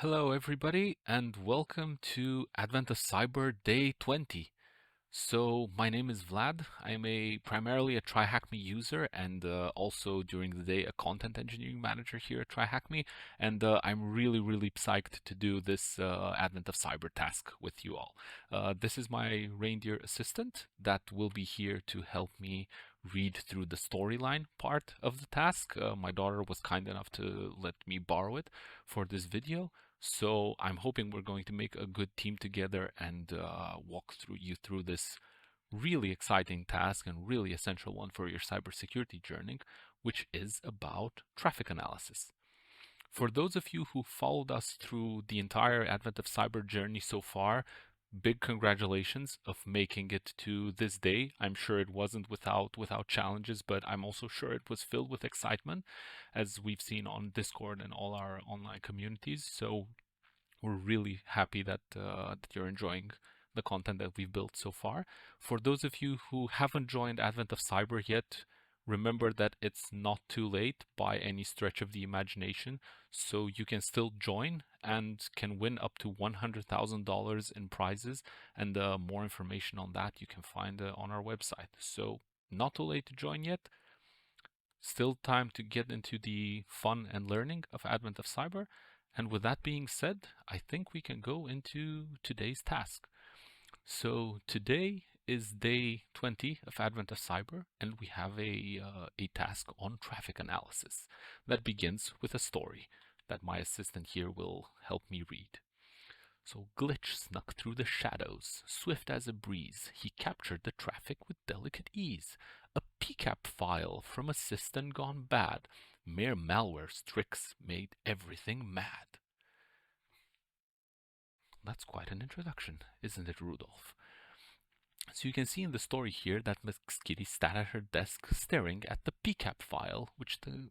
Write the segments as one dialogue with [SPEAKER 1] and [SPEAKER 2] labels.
[SPEAKER 1] Hello, everybody, and welcome to Advent of Cyber Day 20. So, my name is Vlad. I'm primarily a TryHackMe user and also during the day a content engineering manager here at TryHackMe. And I'm really psyched to do this Advent of Cyber task with you all. This is my reindeer assistant that will be here to help me read through the storyline part of the task. My daughter was kind enough to let me borrow it for this video. So I'm hoping we're going to make a good team together and walk you through this really exciting task and really essential one for your cybersecurity journey, which is about traffic analysis. For those of you who followed us through the entire Advent of Cyber journey so far, big congratulations of making it to this day. I'm sure it wasn't without challenges, but I'm also sure it was filled with excitement, as we've seen on Discord and all our online communities. So we're really happy that you're enjoying the content that we've built so far. For those of you who haven't joined Advent of Cyber yet, remember that it's not too late by any stretch of the imagination, so you can still join and can win up to $100,000 in prizes, and more information on that you can find on our website. So not too late to join yet. Still time to get into the fun and learning of Advent of Cyber. And with that being said, I think we can go into today's task. So today is day 20 of Advent of Cyber, and we have a task on traffic analysis that begins with a story that my assistant here will help me read. So Glitch snuck through the shadows, swift as a breeze. He captured the traffic with delicate ease. A PCAP file from a system gone bad. Mere malware's tricks made everything mad. That's quite an introduction, isn't it, Rudolph? So you can see in the story here that McSkidy sat at her desk staring at the PCAP file, which the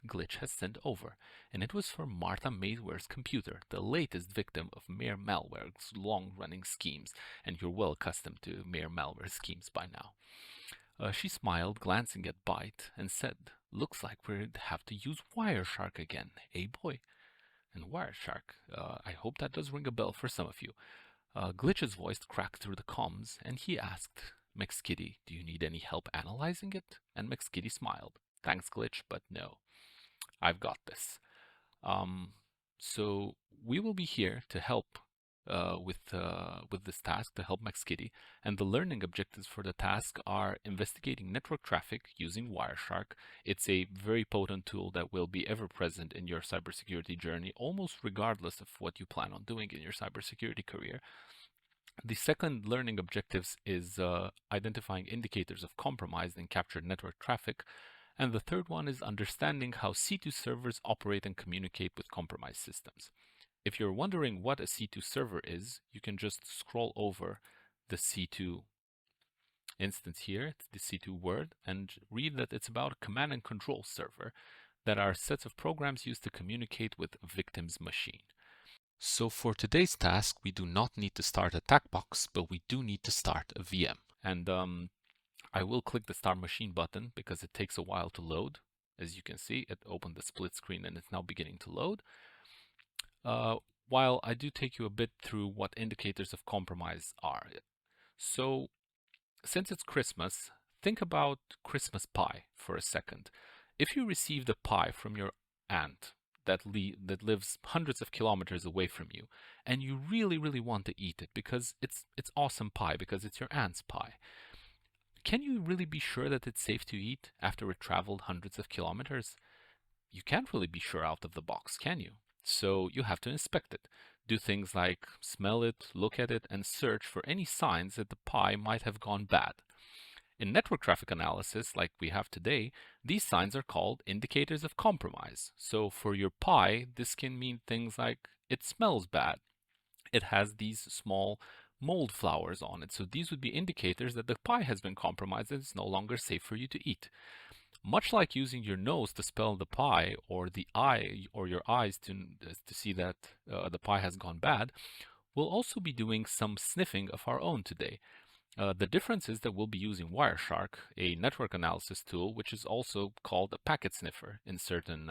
[SPEAKER 1] Glitch has sent over, and it was for Martha Mayware's computer, the latest victim of mere malware's long-running schemes, and you're well accustomed to mere malware schemes by now. She smiled, glancing at Byte, and said, "Looks like we'd have to use Wireshark again, eh, boy?" And Wireshark, I hope that does ring a bell for some of you. Glitch's voice cracked through the comms, and he asked McSkidy, "Do you need any help analyzing it?" And McSkidy smiled. "Thanks, Glitch, but no. I've got this." So we will be here to help with this task, to help McSkidy, and the learning objectives for the task are investigating network traffic using Wireshark. It's a very potent tool that will be ever present in your cybersecurity journey, almost regardless of what you plan on doing in your cybersecurity career. The second learning objectives is identifying indicators of compromised and captured network traffic. And the third one is understanding how C2 servers operate and communicate with compromised systems. If you're wondering what a C2 server is, you can just scroll over the C2 instance here, it's the C2 word, and read that it's about a command and control server that are sets of programs used to communicate with a victim's machine. So for today's task, we do not need to start a attack box, but we do need to start a VM. And I will click the Start Machine button because it takes a while to load. As you can see, it opened the split screen and it's now beginning to load. While I do take you a bit through what indicators of compromise are. So, since it's Christmas, think about Christmas pie for a second. If you received a pie from your aunt that lives hundreds of kilometers away from you, and you really want to eat it because it's awesome pie, because it's your aunt's pie, can you really be sure that it's safe to eat after it traveled hundreds of kilometers? You can't really be sure out of the box, can you? So you have to inspect it. Do things like smell it, look at it, and search for any signs that the pie might have gone bad. In network traffic analysis, like we have today, these signs are called indicators of compromise. So for your pie, this can mean things like it smells bad. It has these small mold flowers on it. So these would be indicators that the pie has been compromised and it's no longer safe for you to eat. Much like using your nose to smell the pie, or the eye or your eyes to see that the pie has gone bad, we'll also be doing some sniffing of our own today. The difference is that we'll be using Wireshark, a network analysis tool, which is also called a packet sniffer in certain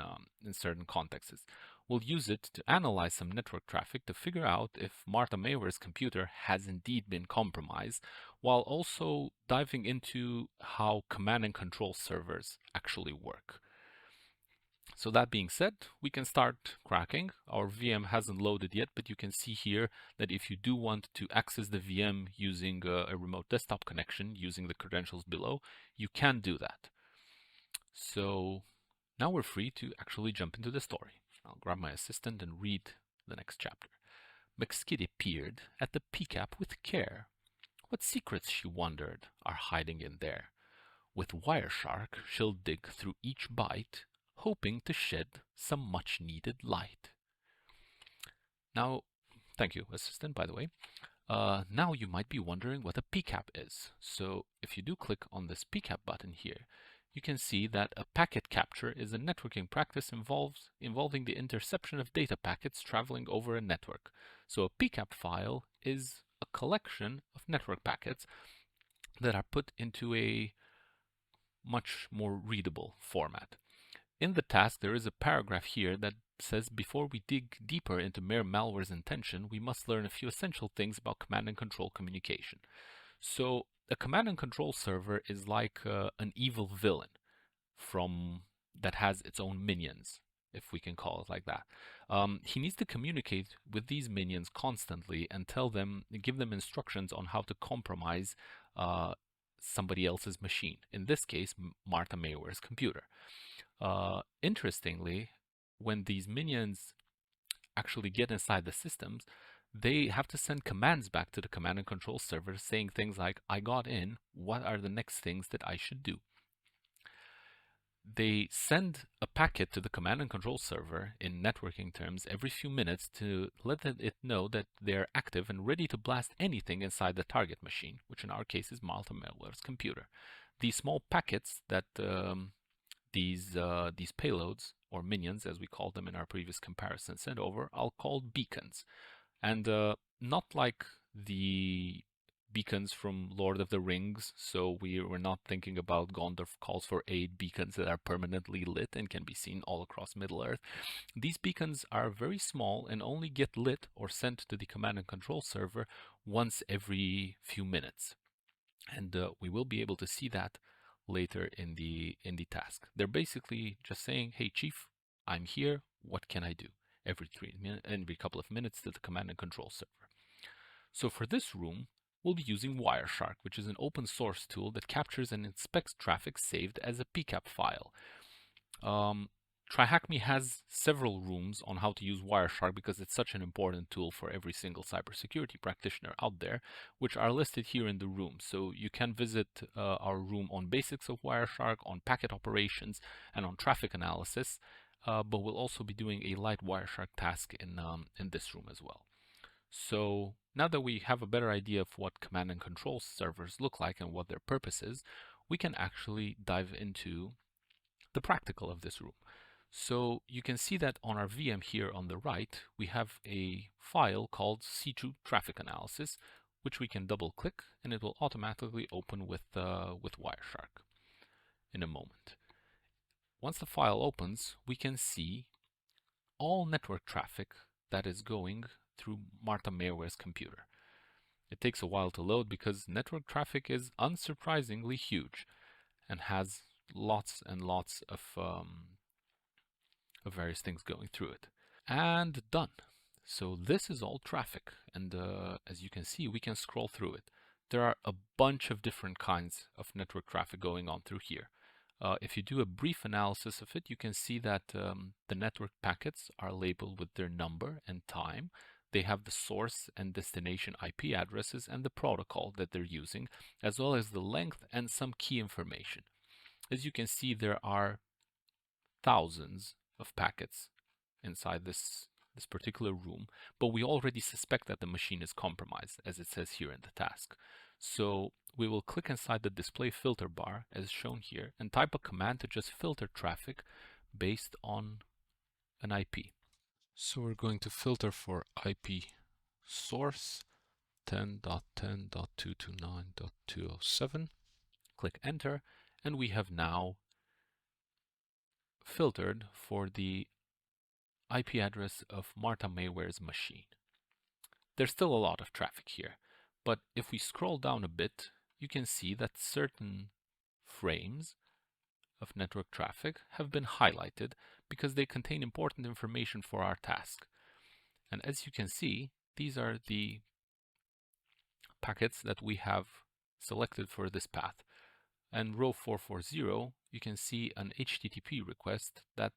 [SPEAKER 1] contexts. We'll use it to analyze some network traffic to figure out if Martha Mayweather's computer has indeed been compromised, while also diving into how command and control servers actually work. So that being said, we can start cracking. Our VM hasn't loaded yet, but you can see here that if you do want to access the VM using a remote desktop connection, using the credentials below, you can do that. So now we're free to actually jump into the story. I'll grab my assistant and read the next chapter. McSkidy peered at the PCAP with care. What secrets, she wondered, are hiding in there? With Wireshark, she'll dig through each byte, hoping to shed some much-needed light. Now, thank you, assistant, by the way. Now you might be wondering what a PCAP is. So if you do click on this PCAP button here, you can see that a packet capture is a networking practice involving the interception of data packets traveling over a network. So a PCAP file is a collection of network packets that are put into a much more readable format. In the task, there is a paragraph here that says before we dig deeper into mere malware's intention, we must learn a few essential things about command and control communication. So a command and control server is like an evil villain that has its own minions, if we can call it like that. He needs to communicate with these minions constantly and give them instructions on how to compromise somebody else's machine. In this case, Martha Mayweather's computer. Interestingly, when these minions actually get inside the systems, they have to send commands back to the command and control server saying things like, I got in, what are the next things that I should do? They send a packet to the command and control server in networking terms every few minutes to let it know that they're active and ready to blast anything inside the target machine, which in our case is Martha Mayweather's computer. These small packets that these payloads, or minions as we called them in our previous comparison, sent over, I'll call beacons. And not like the beacons from Lord of the Rings, so we're not thinking about Gondorf calls for aid beacons that are permanently lit and can be seen all across Middle-earth. These beacons are very small and only get lit or sent to the command and control server once every few minutes. And we will be able to see that later in the task. They're basically just saying, hey chief, I'm here, what can I do? Every couple of minutes to the command and control server. So for this room, we'll be using Wireshark, which is an open source tool that captures and inspects traffic saved as a PCAP file. TryHackMe has several rooms on how to use Wireshark because it's such an important tool for every single cybersecurity practitioner out there, which are listed here in the room. So you can visit our room on basics of Wireshark, on packet operations, and on traffic analysis. But we'll also be doing a light Wireshark task in this room as well. So now that we have a better idea of what command and control servers look like and what their purpose is, we can actually dive into the practical of this room. So you can see that on our VM here on the right, we have a file called C2 Traffic Analysis, which we can double click and it will automatically open with Wireshark in a moment. Once the file opens, we can see all network traffic that is going through Martha Mayweather's computer. It takes a while to load because network traffic is unsurprisingly huge and has lots and lots of various things going through it. And done. So this is all traffic, and as you can see, we can scroll through it. There are a bunch of different kinds of network traffic going on through here. If you do a brief analysis of it, you can see that the network packets are labeled with their number and time. They have the source and destination IP addresses and the protocol that they're using, as well as the length and some key information. As you can see, there are thousands of packets inside this particular room, but we already suspect that the machine is compromised, as it says here in the task. So we will click inside the display filter bar as shown here and type a command to just filter traffic based on an IP. So we're going to filter for IP source 110.10.229.207. Click enter, and we have now filtered for the IP address of Martha Mayware's machine. There's still a lot of traffic here, but if we scroll down a bit, you can see that certain frames of network traffic have been highlighted because they contain important information for our task. And as you can see, these are the packets that we have selected for this path. And row 440, you can see an HTTP request that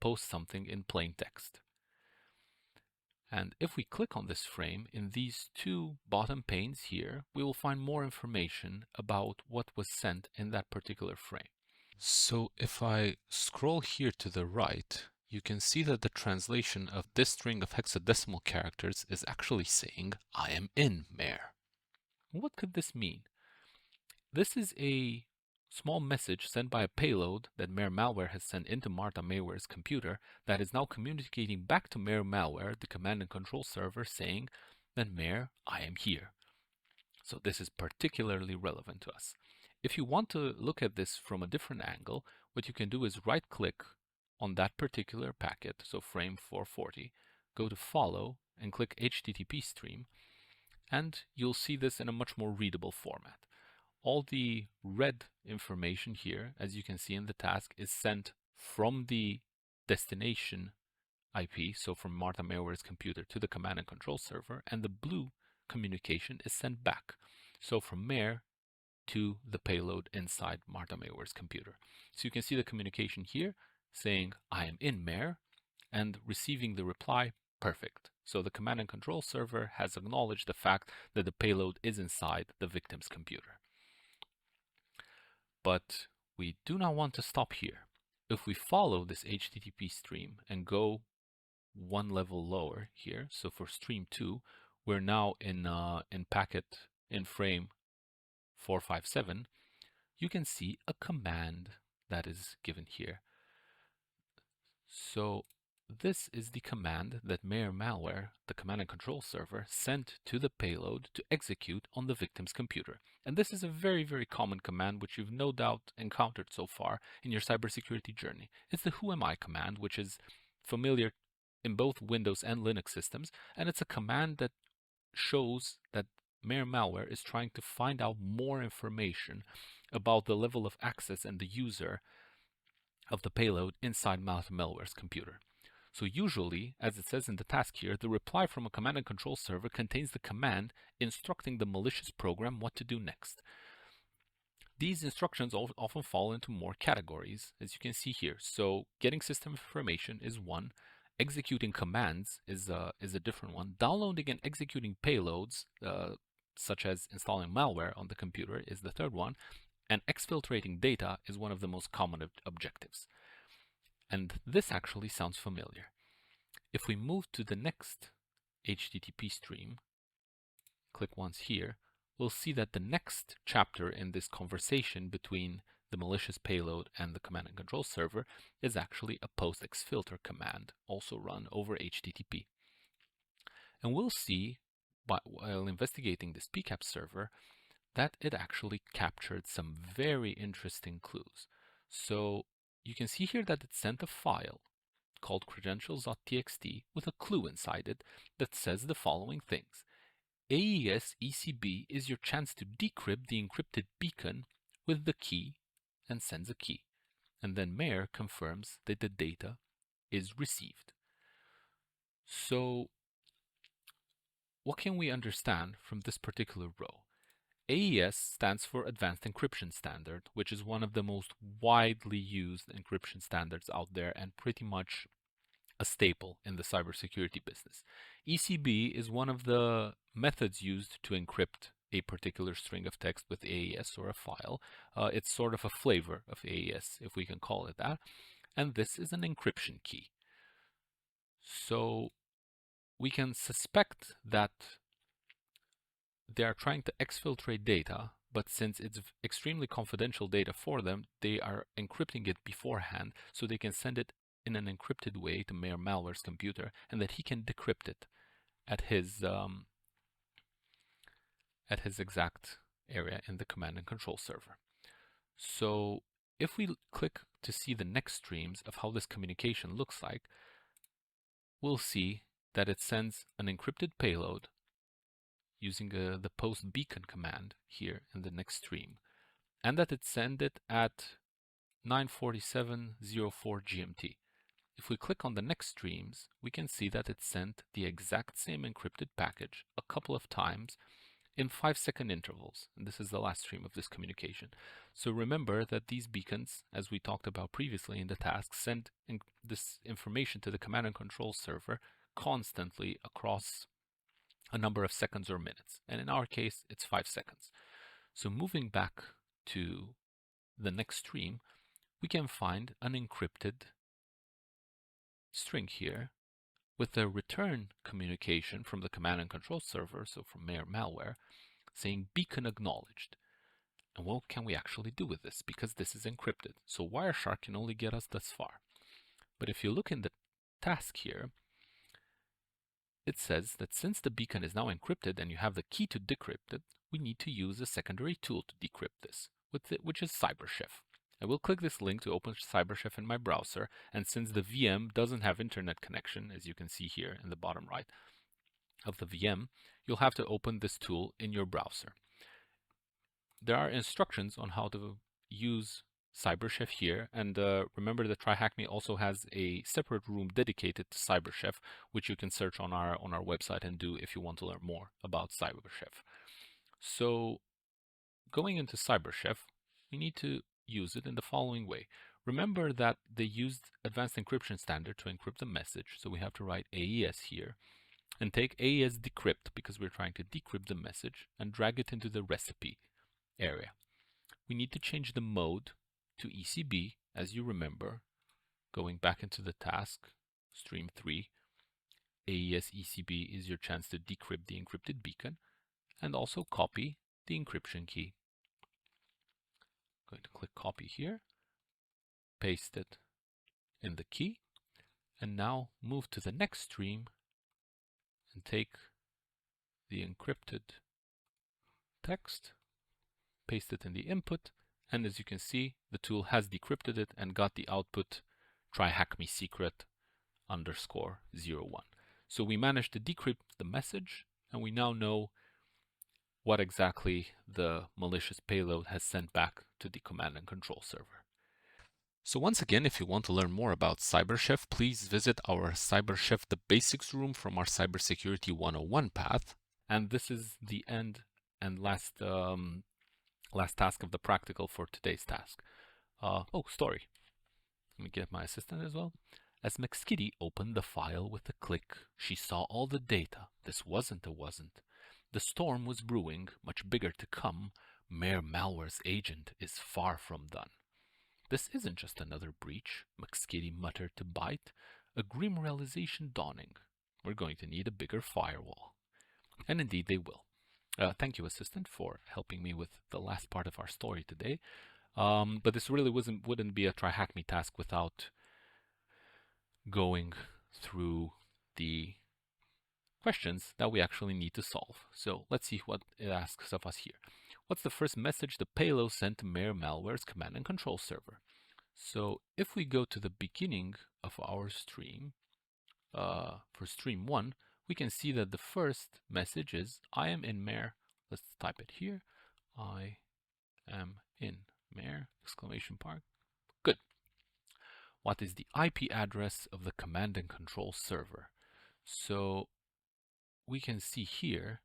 [SPEAKER 1] posts something in plain text. And if we click on this frame, in these two bottom panes here, we will find more information about what was sent in that particular frame. So if I scroll here to the right, you can see that the translation of this string of hexadecimal characters is actually saying, I am in Mayor. What could this mean? This is a small message sent by a payload that Mayor malware has sent into Martha Mayware's computer that is now communicating back to Mayor malware, the command and control server, saying that Mayor, I am here. So this is particularly relevant to us. If you want to look at this from a different angle, what you can do is right click on that particular packet, so frame 440, go to follow and click HTTP stream, and you'll see this in a much more readable format. All the red information here, as you can see in the task, is sent from the destination IP, so from Martha Mayware's computer to the command and control server, and the blue communication is sent back, so from Mayor to the payload inside Martha Mayware's computer. So you can see the communication here saying, I am in Mayor, and receiving the reply, perfect. So the command and control server has acknowledged the fact that the payload is inside the victim's computer. But we do not want to stop here. If we follow this HTTP stream and go one level lower here, so for stream 2, we're now in packet in frame 457, you can see a command that is given here. So this is the command that Mayor malware, the command and control server, sent to the payload to execute on the victim's computer. And this is a very, very common command which you've no doubt encountered so far in your cybersecurity journey. It's the who am I command, which is familiar in both Windows and Linux systems, and it's a command that shows that Mayor malware is trying to find out more information about the level of access and the user of the payload inside Martha Mayware's computer. So usually, as it says in the task here, the reply from a command and control server contains the command instructing the malicious program what to do next. These instructions often fall into more categories, as you can see here. So getting system information is one, executing commands is a different one, downloading and executing payloads, such as installing malware on the computer, is the third one, and exfiltrating data is one of the most common objectives. And this actually sounds familiar. If we move to the next HTTP stream, click once here, we'll see that the next chapter in this conversation between the malicious payload and the command and control server is actually a post exfilter command, also run over HTTP. And we'll see, while investigating this PCAP server, that it actually captured some very interesting clues. So you can see here that it sent a file called credentials.txt with a clue inside it that says the following things. AES ECB is your chance to decrypt the encrypted beacon with the key, and sends a key. And then Mayor confirms that the data is received. So what can we understand from this particular row? AES stands for Advanced Encryption Standard, which is one of the most widely used encryption standards out there and pretty much a staple in the cybersecurity business. ECB is one of the methods used to encrypt a particular string of text with AES or a file. It's sort of a flavor of AES, if we can call it that. And this is an encryption key. So we can suspect that they are trying to exfiltrate data, but since it's extremely confidential data for them, they are encrypting it beforehand so they can send it in an encrypted way to Mayor malware's computer, and that he can decrypt it at his at his exact area in the command and control server. So if we click to see the next streams of how this communication looks like, we'll see that it sends an encrypted payload using the post beacon command here in the next stream, and that it sent it at 9:47:04 GMT. If we click on the next streams, we can see that it sent the exact same encrypted package a couple of times in 5-second intervals. And this is the last stream of this communication. So remember that these beacons, as we talked about previously in the task, send this information to the command and control server constantly across a number of seconds or minutes. And in our case, it's 5 seconds. So moving back to the next stream, we can find an encrypted string here with the return communication from the command and control server, so from malware, saying beacon acknowledged. And what can we actually do with this? Because this is encrypted. So Wireshark can only get us thus far. But if you look in the task here, it says that since the beacon is now encrypted and you have the key to decrypt it, we need to use a secondary tool to decrypt this, which is CyberChef. I will click this link to open CyberChef in my browser, and since the VM doesn't have internet connection, as you can see here in the bottom right of the VM, you'll have to open this tool in your browser. There are instructions on how to use CyberChef here, and remember that TryHackMe also has a separate room dedicated to CyberChef, which you can search on our website and do if you want to learn more about CyberChef. So going into CyberChef, we need to use it in the following way. Remember that they used advanced encryption standard to encrypt the message, so we have to write AES here and take AES decrypt because we're trying to decrypt the message and drag it into the recipe area. We need to change the mode to ECB, as you remember, going back into the task, stream 3, AES ECB is your chance to decrypt the encrypted beacon, and also copy the encryption key. I'm going to click copy here, paste it in the key, and now move to the next stream and take the encrypted text, paste it in the input, and as you can see, the tool has decrypted it and got the output TryHackMe secret _01. So we managed to decrypt the message, and we now know what exactly the malicious payload has sent back to the command and control server. So once again, if you want to learn more about CyberChef, please visit our CyberChef The Basics room from our Cybersecurity 101 path. And this is the end and last task of the practical for today's task. Story. Let me get my assistant as well. As McSkidy opened the file with a click, she saw all the data. This wasn't a wasn't. The storm was brewing, much bigger to come. Mayor Malware's agent is far from done. This isn't just another breach, McSkidy muttered to Byte, a grim realization dawning. We're going to need a bigger firewall. And indeed they will. Thank you, assistant, for helping me with the last part of our story today. But this really wouldn't be a TryHackMe task without going through the questions that we actually need to solve. So let's see what it asks of us here. What's the first message the payload sent to Mayor Malware's command and control server? So if we go to the beginning of our stream, for stream 1, we can see that the first message is, I am in Mayor. Let's type it here. I am in Mayor, exclamation mark. Good. What is the IP address of the command and control server? So we can see here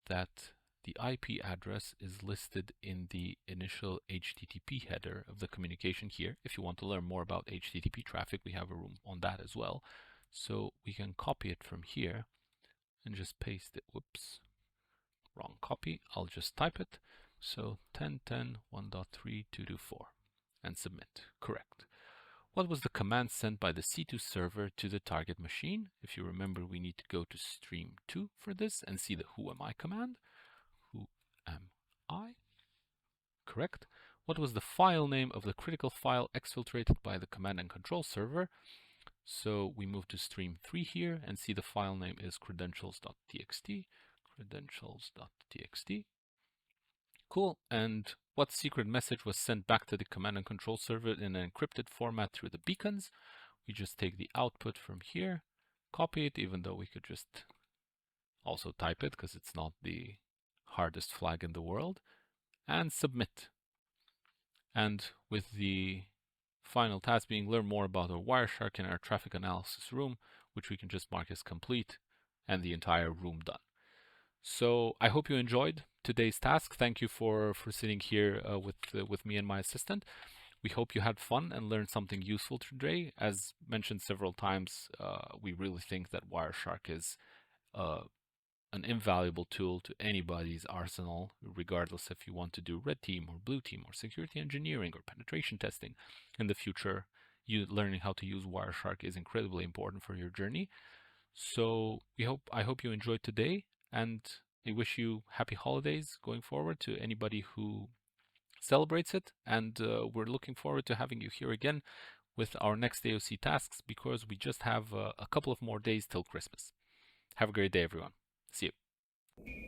[SPEAKER 1] that the IP address is listed in the initial HTTP header of the communication here. If you want to learn more about HTTP traffic, we have a room on that as well. So we can copy it from here and just paste it. Whoops, wrong copy. I'll just type it. So 10.10.1.3.224 and submit. Correct. What was the command sent by the C2 server to the target machine? If you remember, we need to go to stream 2 for this and see the who am I command. Who am I? Correct. What was the file name of the critical file exfiltrated by the command and control server? So we move to stream 3 here and see the file name is credentials.txt. credentials.txt. Cool. And what secret message was sent back to the command and control server in an encrypted format through the beacons? We just take the output from here, copy it, even though we could just also type it because it's not the hardest flag in the world, and submit. And with the final task being learn more about our Wireshark in our traffic analysis room, which we can just mark as complete, and the entire room done. So I hope you enjoyed today's task. Thank you for sitting here with me and my assistant. We hope you had fun and learned something useful today. As mentioned several times, we really think that Wireshark is an invaluable tool to anybody's arsenal, regardless if you want to do red team or blue team or security engineering or penetration testing in the future. Learning how to use Wireshark is incredibly important for your journey. So I hope you enjoyed today, and I wish you happy holidays going forward to anybody who celebrates it. And we're looking forward to having you here again with our next AOC tasks, because we just have a couple of more days till Christmas. Have a great day, everyone. See you.